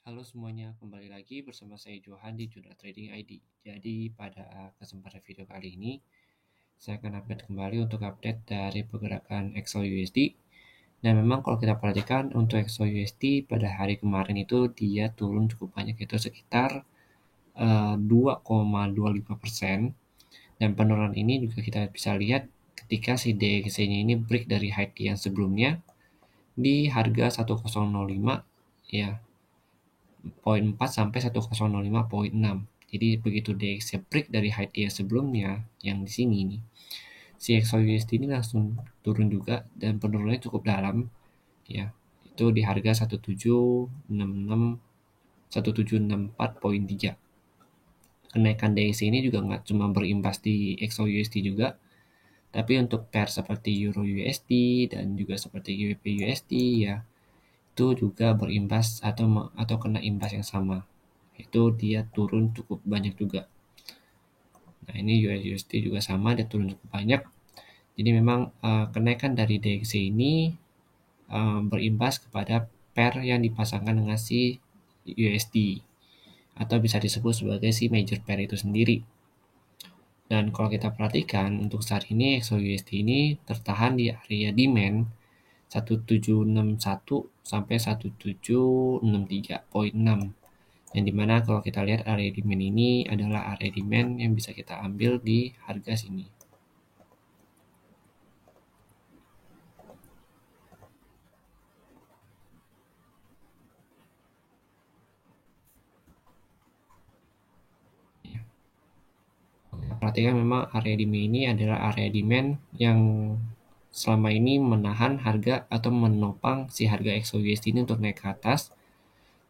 Halo semuanya, kembali lagi bersama saya Johan di Jurnal Trading ID. Jadi pada kesempatan video kali ini, saya akan update kembali untuk update dari pergerakan XAUUSD. Dan memang kalau kita perhatikan untuk XAUUSD pada hari kemarin itu dia turun cukup banyak, yaitu sekitar 2,25%. Dan penurunan ini juga kita bisa lihat ketika si DXY-nya ini break dari high yang sebelumnya di harga 1005 ya. 0,4 sampai 1005,6. Jadi begitu DXY break dari high yang sebelumnya yang di sini nih, si XAUUSD ini langsung turun juga dan penurunannya cukup dalam ya. Itu di harga 1764,3. Kenaikan DXY ini juga nggak cuma berimbas di XAUUSD juga, tapi untuk pair seperti Euro USD dan juga seperti GBP USD ya, itu juga berimbas atau kena imbas yang sama. Itu dia turun cukup banyak juga. Nah, ini USD juga sama, dia turun cukup banyak. Jadi memang kenaikan dari DXY ini berimbas kepada pair yang dipasangkan dengan si USD atau bisa disebut sebagai si major pair itu sendiri. Dan kalau kita perhatikan untuk saat ini XAUUSD ini tertahan di area demand 1761 sampai 1763,6, yang dimana kalau kita lihat area demand ini adalah area demand yang bisa kita ambil di harga sini. Perhatikan memang area demand ini adalah area demand yang selama ini menahan harga atau menopang si harga XAUUSD ini untuk naik ke atas.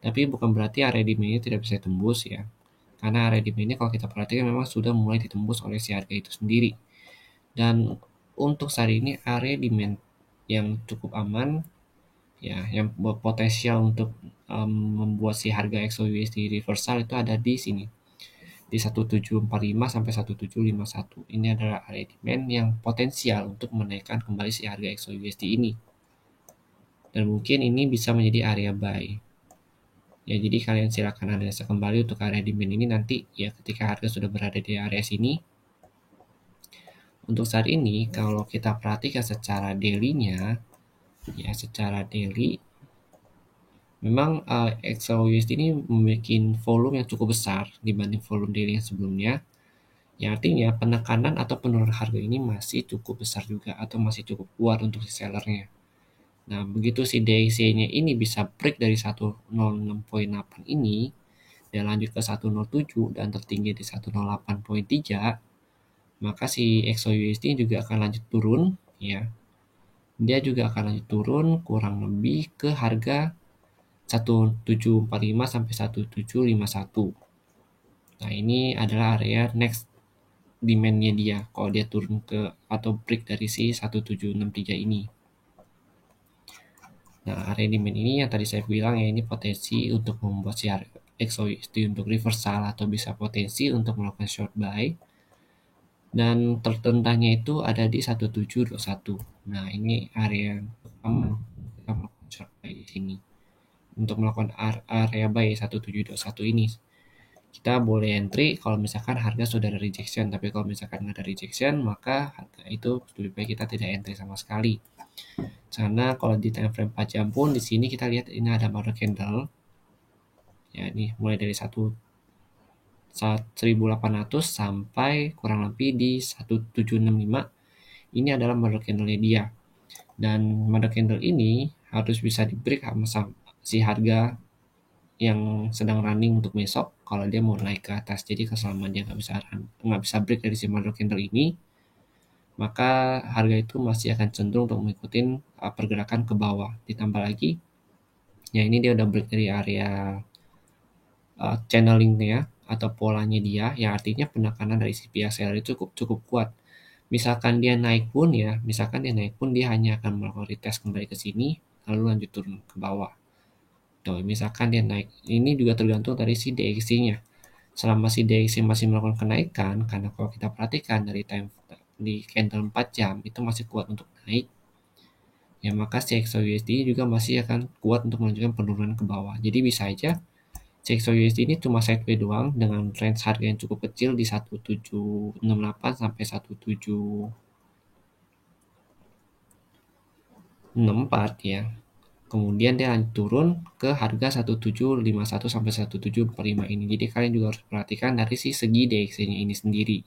Tapi bukan berarti area demand ini tidak bisa tembus ya. Karena area demand ini kalau kita perhatikan memang sudah mulai ditembus oleh si harga itu sendiri. Dan untuk saat ini area demand yang cukup aman ya, yang berpotensial untuk membuat si harga XAUUSD reversal itu ada di sini di 1745 sampai 1751. Ini adalah area demand yang potensial untuk menaikkan kembali si harga XAUUSD ini. Dan mungkin ini bisa menjadi area buy. Ya, jadi kalian silakan analisa kembali untuk area demand ini nanti ya ketika harga sudah berada di area sini. Untuk saat ini kalau kita perhatikan secara daily-nya ya, secara daily memang XAUUSD ini memiliki volume yang cukup besar dibanding volume daily yang sebelumnya. Yang artinya penekanan atau penurunan harga ini masih cukup besar juga atau masih cukup kuat untuk si sellernya. Nah, begitu si DXY-nya ini bisa break dari 106,8 ini dan lanjut ke 107 dan tertinggi di 108,3, maka si XAUUSD juga akan lanjut turun ya. Dia juga akan lanjut turun kurang lebih ke harga 1745 sampai 1751. Nah, ini adalah area next demand-nya dia kalau dia turun ke atau break dari si 1763 ini. Nah, area demand ini yang tadi saya bilang ya, ini potensi untuk membuat si XAUUSD untuk reversal atau bisa potensi untuk melakukan short buy. Dan tertentangnya itu ada di 1721. Nah, ini area aman kita melakukan short buy di sini. Untuk melakukan area buy 1721 ini, kita boleh entry kalau misalkan harga sudah ada rejection, tapi kalau misalkan nggak ada rejection maka harga itu lebih baik kita tidak entry sama sekali. Karena kalau di time frame 4 jam pun di sini kita lihat ini ada market candle ya, ini mulai dari 1800 sampai kurang lebih di 1765. Ini adalah market candle-nya dia, dan market candle ini harus bisa di break sama si harga yang sedang running untuk besok kalau dia mau naik ke atas. Jadi selama dia nggak bisa break dari si market candle ini, maka harga itu masih akan cenderung untuk mengikuti pergerakan ke bawah. Ditambah lagi ya, ini dia udah break dari area channelingnya atau polanya dia, yang artinya penekanan dari si pihak seller itu cukup kuat. Misalkan dia naik pun dia hanya akan melakukan retest kembali ke sini lalu lanjut turun ke bawah. Tuh, misalkan dia naik, ini juga tergantung dari si DXY-nya. Selama si DXY masih melakukan kenaikan, karena kalau kita perhatikan dari time di candle 4 jam itu masih kuat untuk naik, ya maka si XAUUSD juga masih akan kuat untuk melanjutkan penurunan ke bawah. Jadi bisa aja CXO USD ini cuma sideways doang dengan range harga yang cukup kecil di 1768 sampai 1764 ya. Kemudian dia lanjut turun ke harga 1751 sampai 1745 ini. Jadi kalian juga harus perhatikan dari si segi DXY-nya ini sendiri.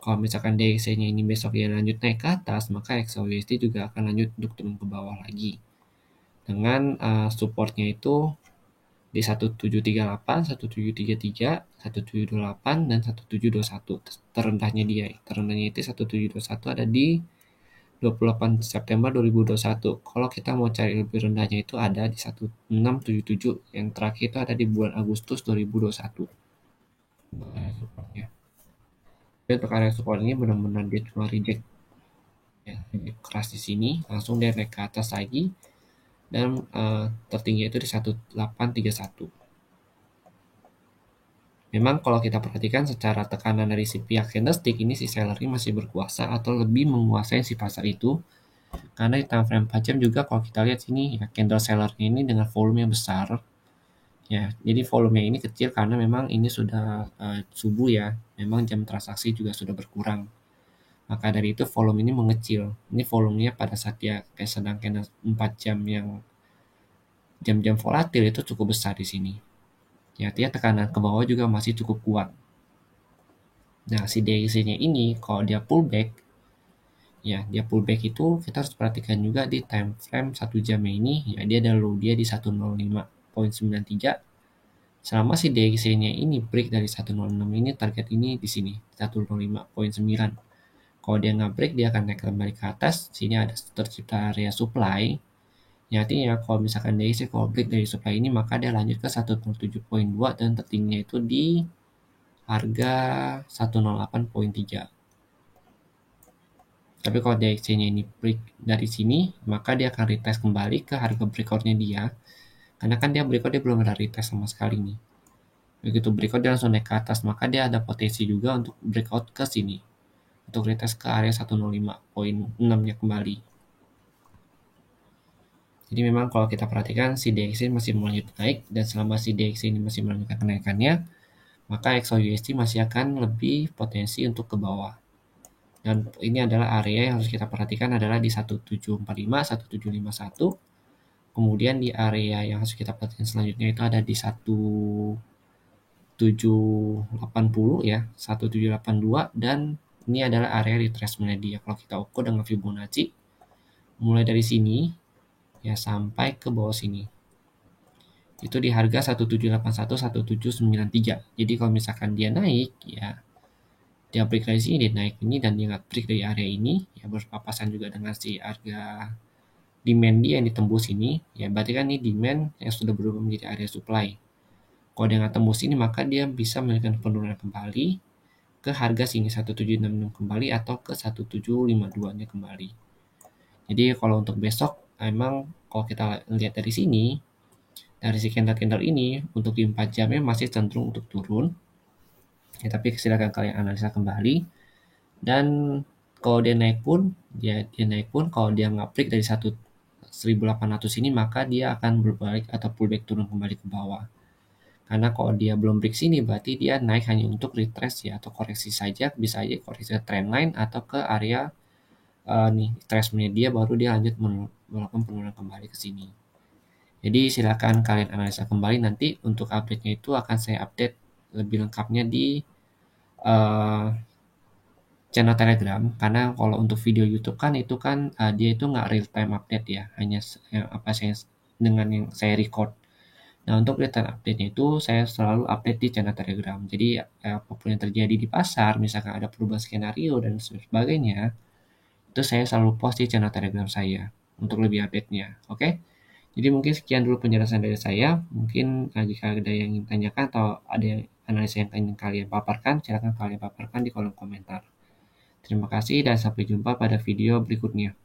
Kalau misalkan DXY-nya ini besok dia lanjut naik ke atas, maka XAUSD juga akan lanjut untuk turun ke bawah lagi. Dengan supportnya itu di 1738, 1733, 1728, dan 1721. Terendahnya dia. Terendahnya itu 1721 ada di 28 September 2021. Kalau kita mau cari lebih rendahnya itu ada di 1677. Yang terakhir itu ada di bulan Agustus 2021. Ya. Jadi untuk area support ini benar-benar dia cuma reject ya, keras di sini, langsung dia naik ke atas lagi dan tertinggi itu di 1831. Memang kalau kita perhatikan secara tekanan dari si pihak candlestick ini si seller ini masih berkuasa atau lebih menguasai si pasar itu. Karena di time frame 4 jam juga kalau kita lihat sini ya candle sellernya ini dengan volume yang besar. Ya, jadi volumenya ini kecil karena memang ini sudah subuh ya. Memang jam transaksi juga sudah berkurang. Maka dari itu volume ini mengecil. Ini volumenya pada saat dia kayak sedang candle 4 jam yang jam-jam volatil itu cukup besar di sini. Ya, artinya tekanan ke bawah juga masih cukup kuat. Nah, si DXY-nya ini kalau dia pullback, ya dia pullback itu kita harus perhatikan juga di time frame 1 jamnya ini, ya dia ada low dia di 105.93. Selama si DXY-nya ini break dari 106 ini, target ini di sini 105.9. Kalau dia nggak break, dia akan naik kembali ke atas. Sini ada tercipta area supply. Ya, artinya kalau misalkan DXY kalau break dari supply ini, maka dia lanjut ke 107.2 dan tertingginya itu di harga 108.3. Tapi kalau DXY-nya ini break dari sini, maka dia akan retest kembali ke harga breakout-nya dia. Karena kan dia breakout dia belum ada retest sama sekali nih. Begitu breakout dia langsung naik ke atas, maka dia ada potensi juga untuk breakout ke sini. Untuk retest ke area 105.6-nya kembali. Jadi memang kalau kita perhatikan si DXY masih melanjut naik dan selama si DXY ini masih melanjutkan kenaikannya, maka XAUUSD masih akan lebih potensi untuk ke bawah. Dan ini adalah area yang harus kita perhatikan adalah di 1745, 1751. Kemudian di area yang harus kita perhatikan selanjutnya itu ada di 1780 ya, 1782 dan ini adalah area retracement dia. Kalau kita ukur dengan Fibonacci mulai dari sini ya sampai ke bawah sini. Itu di harga 1781 1793. Jadi kalau misalkan dia naik ya dia break dari sini dia naik ini dan dia nggak break dari area ini ya berpapasan juga dengan si harga demand dia yang ditembus ini ya berarti kan ini demand yang sudah berubah menjadi area supply. Kalau dia nggak tembus ini maka dia bisa melakukan penurunan kembali ke harga sini 1766 kembali atau ke 1752 nya kembali. Jadi kalau untuk besok emang kalau kita lihat dari sini dari si candle-candle ini untuk di 4 jamnya masih cenderung untuk turun. Ya, tapi silakan kalian analisa kembali. Dan kalau dia naik pun, dia naik pun kalau dia nggak break dari 1800 ini maka dia akan berbalik atau pullback turun kembali ke bawah. Karena kalau dia belum break sini berarti dia naik hanya untuk retrace ya atau koreksi saja, bisa aja koreksi trendline atau ke area nih retracement dia baru dia lanjut melakukan penurunan kembali ke sini. Jadi silakan kalian analisa kembali nanti untuk update-nya itu akan saya update lebih lengkapnya di uh, channel Telegram karena kalau untuk video YouTube kan itu kan dia itu nggak real time update ya hanya apa saya dengan yang saya record. Nah untuk real time update-nya itu saya selalu update di channel Telegram. Jadi apapun yang terjadi di pasar, misalkan ada perubahan skenario dan sebagainya, itu saya selalu post di channel Telegram saya untuk lebih update-nya. Oke? Jadi mungkin sekian dulu penjelasan dari saya. Mungkin jika ada yang ingin tanyakan atau ada yang analisa yang ingin kalian paparkan, silakan kalian paparkan di kolom komentar. Terima kasih dan sampai jumpa pada video berikutnya.